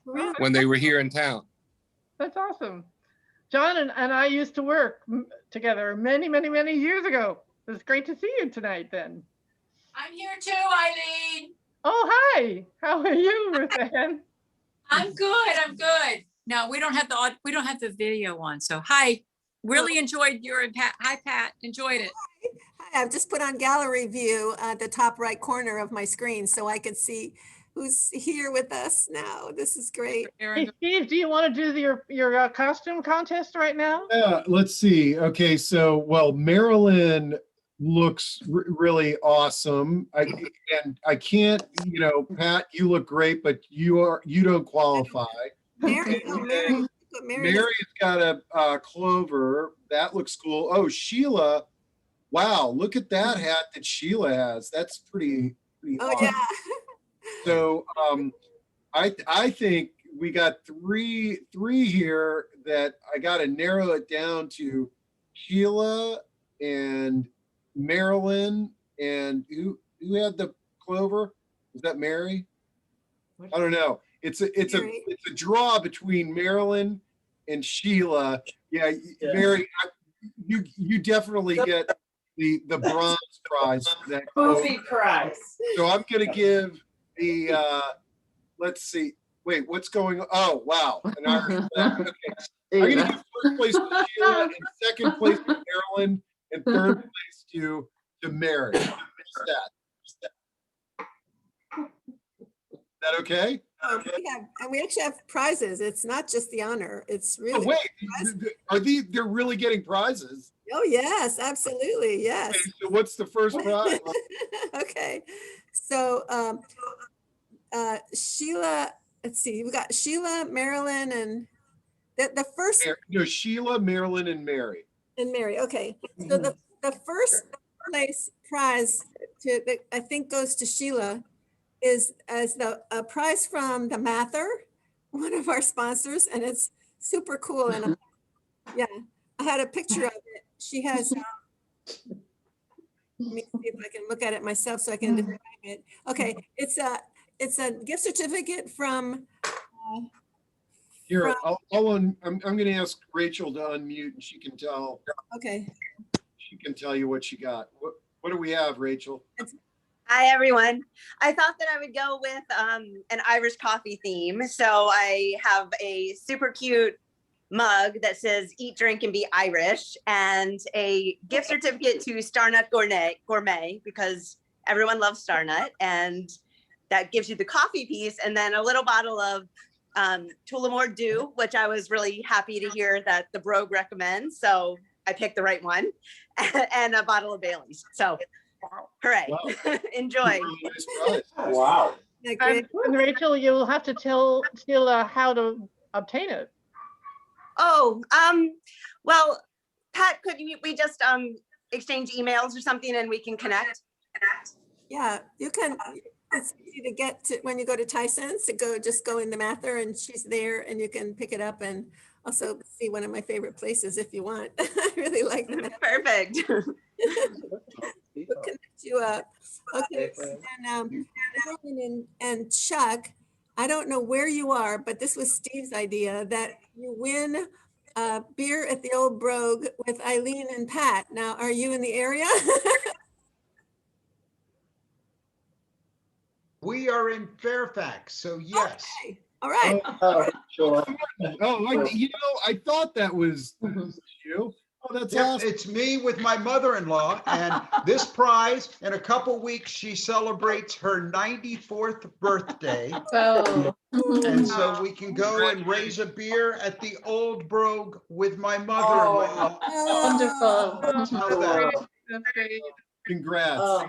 Really? when they were here in town. That's awesome. John and I used to work together many, many, many years ago. It's great to see you tonight then. I'm here too, Eileen. Oh, hi. How are you, Ruth Ann? I'm good. No, we don't have the video on. So hi. Really enjoyed your hi Pat. Enjoyed it. Hi, I've just put on gallery view at the top right corner of my screen so I could see who's here with us now. This is great. Hey, Steve, do you want to do your costume contest right now? Yeah, let's see. Okay, so Marilyn looks really awesome. I can't, Pat, you look great, but you don't qualify. Mary, Mary's got a clover. That looks cool. Oh, Sheila. Wow, look at that hat that Sheila has. That's pretty oh awesome. yeah. So I think we got three here that I got to narrow it down to Sheila and Marilyn, and who had the clover? Was that Mary? I don't know. It's a draw between Marilyn and Sheila. Yeah, Mary, you definitely get the bronze prize for that clover. prize. So I'm gonna give the let's see. Wait, what's going on? Oh wow. An Irish flag. Okay. I'm gonna give first place to Sheila and second place to Marilyn and third place to Mary. Is that okay? We actually have prizes. It's not just the honor. It's really. Oh, wait, are they're really getting prizes? Oh, yes, absolutely. Yes. Okay, so what's the first prize? Okay. So Sheila, let's see, we got Sheila, Marilyn, and the first. No, Sheila, Marilyn, and Mary. And Mary. Okay. So the first place prize that I think goes to Sheila is as a prize from the Mather, one of our sponsors, and it's super cool. And yeah, I had a picture of it. She has, let me see if I can look at it myself so I can describe it. Okay, it's a gift certificate from. Here, I'm going to ask Rachel to unmute, and she can tell. Okay. She can tell you what she got. What do we have, Rachel? Hi, everyone. I thought that I would go with an Irish coffee theme. So I have a super cute mug that says eat, drink, and be Irish, and a gift certificate to Starnut Gourmet, because everyone loves Starnut, and that gives you the coffee piece, and then a little bottle of Tullamore Dew, which I was really happy to hear that the Brogue recommends. So I picked the right one, and a bottle of Bailey's. So hooray. Wow. Enjoy. Wow. Yeah, great. And Rachel, you'll have to tell Sheila how to obtain it. Oh, well, Pat, could we just exchange emails or something and we can connect? Yeah, you can. It's easy to get to when you go to Tyson's just go in the Mather, and she's there, and you can pick it up and also see one of my favorite places if you want. I really like the Mather. Perfect. We'll connect you up. Okay, and Chuck, I don't know where you are, but this was Steve's idea that you win beer at the Old Brogue with Eileen and Pat. Now, are you in the area? We are in Fairfax, so yes. Okay. All right. Sure. I thought that was you. Oh, that's Yep, awesome. it's me with my mother-in-law, and this prize, in a couple weeks, she celebrates her 94th birthday. Oh. And so we can go and raise a beer at the Old Brogue with my mother-in-law. Wonderful. Know that. That's great. Congrats.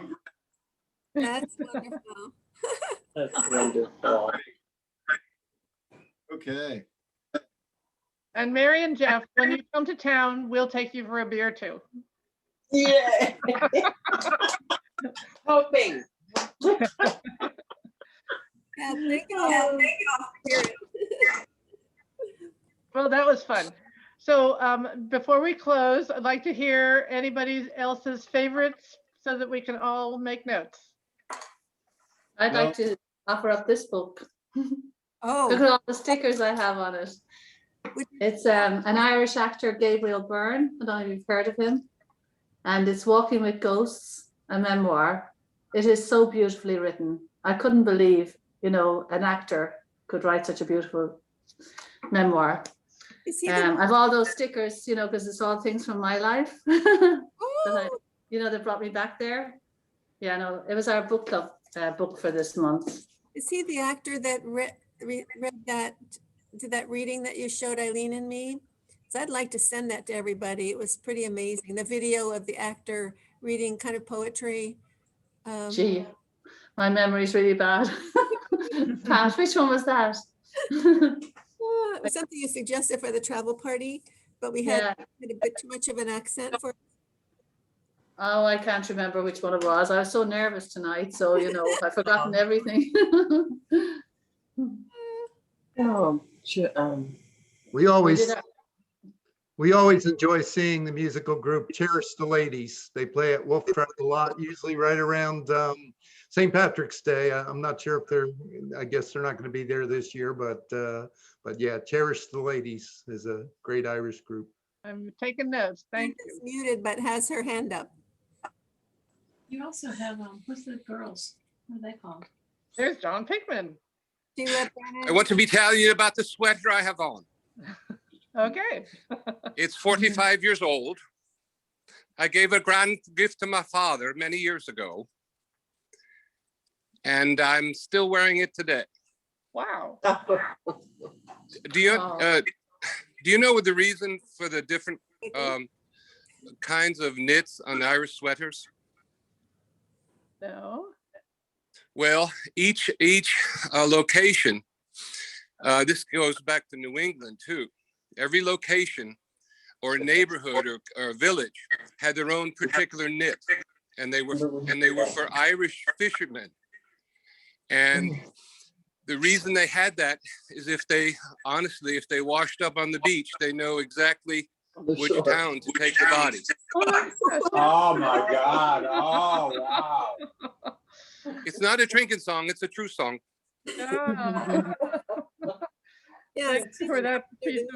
That's wonderful. That's wonderful. Okay. And Mary and Jeff, when you come to town, we'll take you for a beer too. Yeah. Hoping. Yeah, thank you. Well, that was fun. So before we close, I'd like to hear anybody else's favorites so that we can all make notes. I'd like to offer up this book. Oh, Look at all the stickers I have on it. It's an Irish actor, Gabriel Byrne. I don't know if you've heard of him. And it's Walking with Ghosts, a memoir. It is so beautifully written. I couldn't believe, an actor could write such a beautiful memoir. I've all those stickers, because it's all things from my life. That brought me back there. Yeah, no, it was our book club book for this month. Is he the actor that read that reading that you showed Eileen and me? So I'd like to send that to everybody. It was pretty amazing. The video of the actor reading kind of poetry. Gee, my memory's really bad. Pat, which one was that? It was something you suggested for the travel party, but we had a bit too much of an accent for. Oh, I can't remember which one it was. I was so nervous tonight, so I've forgotten everything. Oh, We always, did we always enjoy seeing the musical group Cherish the Ladies. They play at Wolf Trap a lot, usually right around St. Patrick's Day. I'm not sure if they're, I guess they're not going to be there this year, but yeah, Cherish the Ladies is a great Irish group. I'm taking notes. Thank She's you. muted, but has her hand up. You also have, what's the girls? What are they called? There's John Pickman. Sheila I Brennan. want to be telling you about the sweater I have on. Okay. It's 45 years old. I gave a grand gift to my father many years ago, and I'm still wearing it today. Wow. Do you know what the reason for the different kinds of knits on Irish sweaters? No. Well, each location, this goes back to New England too. Every location or neighborhood or village had their own particular knit, and they were for Irish fishermen. And the reason they had that is if they washed up on the beach, they know exactly which town to take the body. Oh my God. Oh, wow. It's not a drinking song, it's a true song. Yeah. Yes, Thanks for that piece of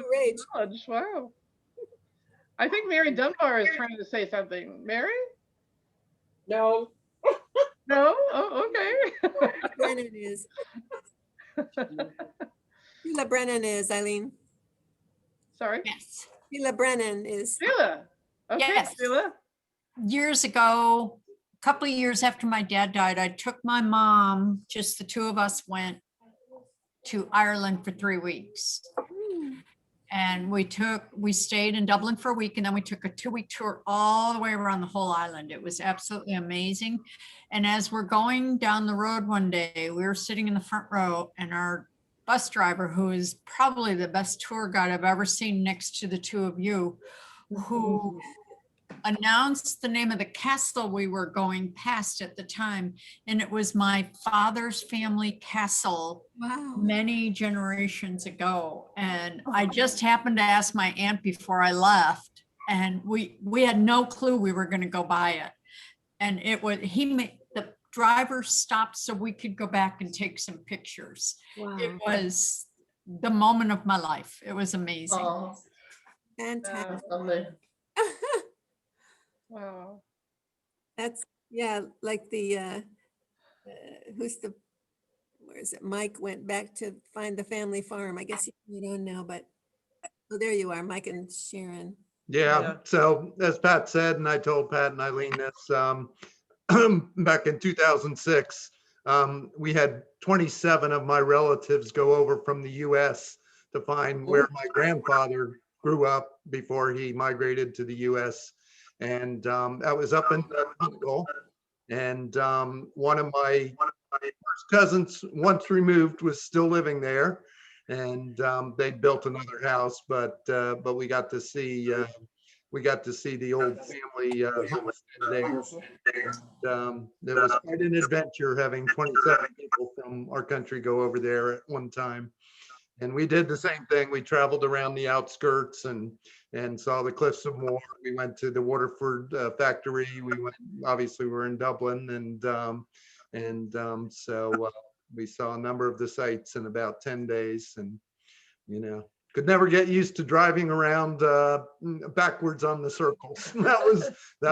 knowledge. Wow. I think Mary Dunbar is trying to say something. Mary? No. No? Oh, okay. Brennan is. Sheila Brennan is, Eileen. Sorry? Yes. Sheila Brennan is. Sheila. Okay, Yes. Sheila. Years ago, a couple of years after my dad died, I took my mom, just the two of us went to Ireland for 3 weeks. And we stayed in Dublin for a week, and then we took a 2-week tour all the way around the whole island. It was absolutely amazing. And as we're going down the road one day, we were sitting in the front row, and our bus driver, who is probably the best tour guide I've ever seen next to the two of you, who announced the name of the castle we were going past at the time. And it was my father's family castle. Wow. Many generations ago. And I just happened to ask my aunt before I left, and we had no clue we were going to go by it. And it was, the driver stopped so we could go back and take some pictures. Wow. It was the moment of my life. It was amazing. Oh, Fantastic. lovely. Wow. That's, yeah, like the, where is it? Mike went back to find the family farm. I guess you don't know, but, oh, there you are, Mike and Sharon. Yeah, so as Pat said, and I told Pat and Eileen this back in 2006, we had 27 of my relatives go over from the US to find where my grandfather grew up before he migrated to the US. And that was up in Dingle. And one of my first cousins, once removed, was still living there. And they built another house, but we got to see the old family homestead there. And, it was quite an adventure having 27 people from our country go over there at one time. And we did the same thing. We traveled around the outskirts and saw the Cliffs of Moher. We went to the Waterford factory. We went, obviously we're in Dublin, so we saw a number of the sites in about 10 days, and could never get used to driving around backwards on the circles. That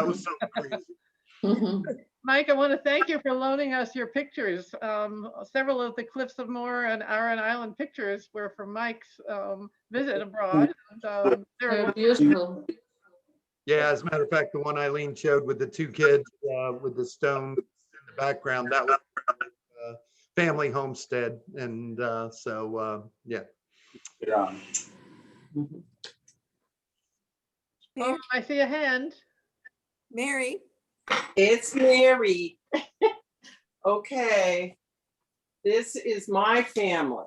was so crazy. Mike, I want to thank you for loaning us your pictures. Several of the Cliffs of Moher and Aran Island pictures were from Mike's visit abroad. And, They're beautiful. Yeah, as a matter of fact, the one Eileen showed with the two kids with the stone in the background, that was family homestead. And yeah. Yeah. oh, I see a hand. Mary. It's Mary. Okay. This is my family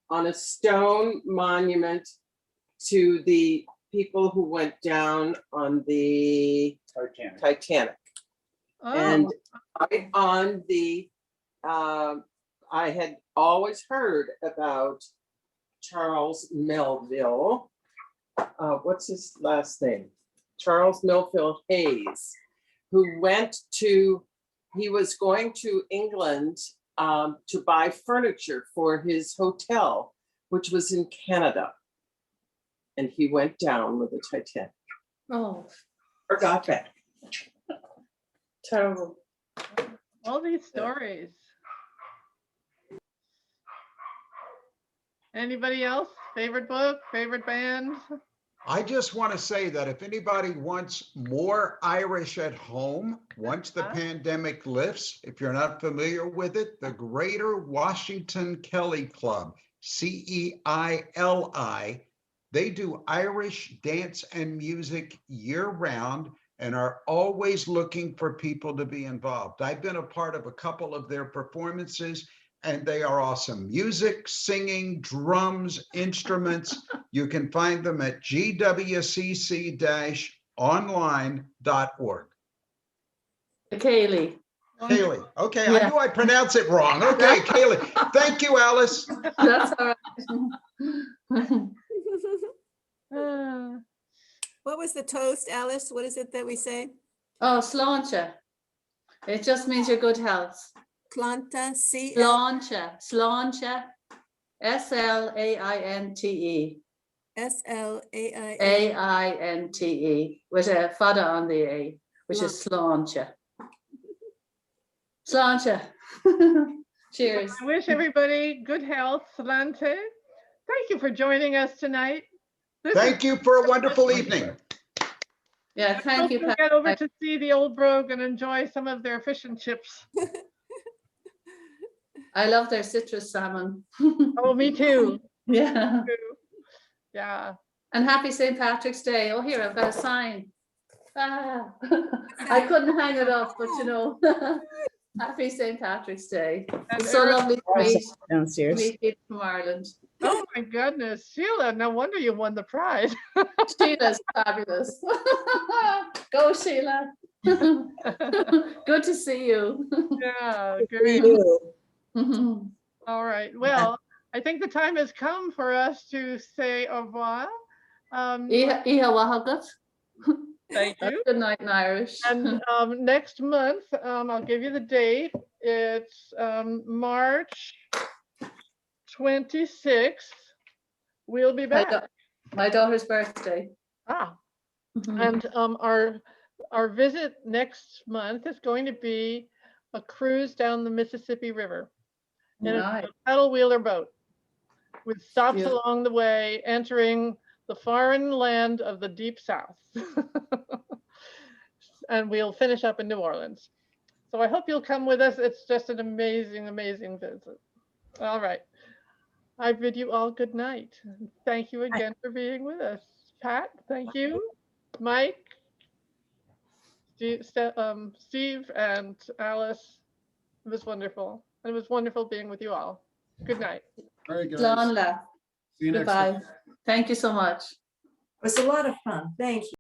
on a stone monument to the people who went down on the Titanic. Oh. And on the, I had always heard about Charles Melville. What's his last name? Charles Melville Hayes, who he was going to England to buy furniture for his hotel, which was in Canada. And he went down with the Titanic. Oh, Or got back. terrible. All these stories. Anybody else? Favorite book, favorite band? I just want to say that if anybody wants more Irish at home, once the pandemic lifts, if you're not familiar with it, the Greater Washington Kelly Club, CEILI, they do Irish dance and music year round and are always looking for people to be involved. I've been a part of a couple of their performances and they are awesome. Music, singing, drums, instruments. You can find them at gwcc-online.org. Kaylee. Kaylee. Okay, I Yeah. knew I pronounced it wrong. Okay, Kaylee. Thank you, Alice. That's all right. What was the toast, Alice? What is it that we say? Oh, sláinte. It just means your good health. Clanta, C. Sláinte, sláinte, S-L-A-I-N-T-E. S-L-A-I. A-I-N-T-E, with a fada on the A, which is sláinte. Sláinte. Cheers. I wish everybody good health, Salante. Thank you for joining us tonight. Thank you for a wonderful evening. Yeah, thank you, Hope you'll Pat. get over to see the Old Brogue and enjoy some of their fish and chips. I love their citrus salmon. Oh, me too. Yeah. Yeah. And happy St. Patrick's Day. Oh, here, I've got a sign. Ah, I couldn't hang it up, but you know, happy St. Patrick's Day. And It's so Erin- lovely to downstairs. meet people from Ireland. Oh my goodness, Sheila, no wonder you won the prize. Sheila's fabulous. Go, Sheila. Good to see you. Yeah, great. Mhm. All right. Well, I think the time has come for us to say au revoir. Iha wahagat. Thank That's you. good night in Irish. And next month, I'll give you the date. It's March 26th. We'll be My back. My daughter's birthday. Ah, Mhm. and our visit next month is going to be a cruise down the Mississippi River in Nice. a paddle wheeler boat with stops Beautiful. along the way, entering the foreign land of the deep South. And we'll finish up in New Orleans. So I hope you'll come with us. It's just an amazing, amazing visit. All right. I bid you all good night. Thank you again for being with us. Pat, thank you. Mike, Steve, and Alice. It was wonderful. It was wonderful being with you all. Good night. All right, guys. Slán le. See you next time. Goodbye. Thank you so much. It was a lot of fun. Thank you.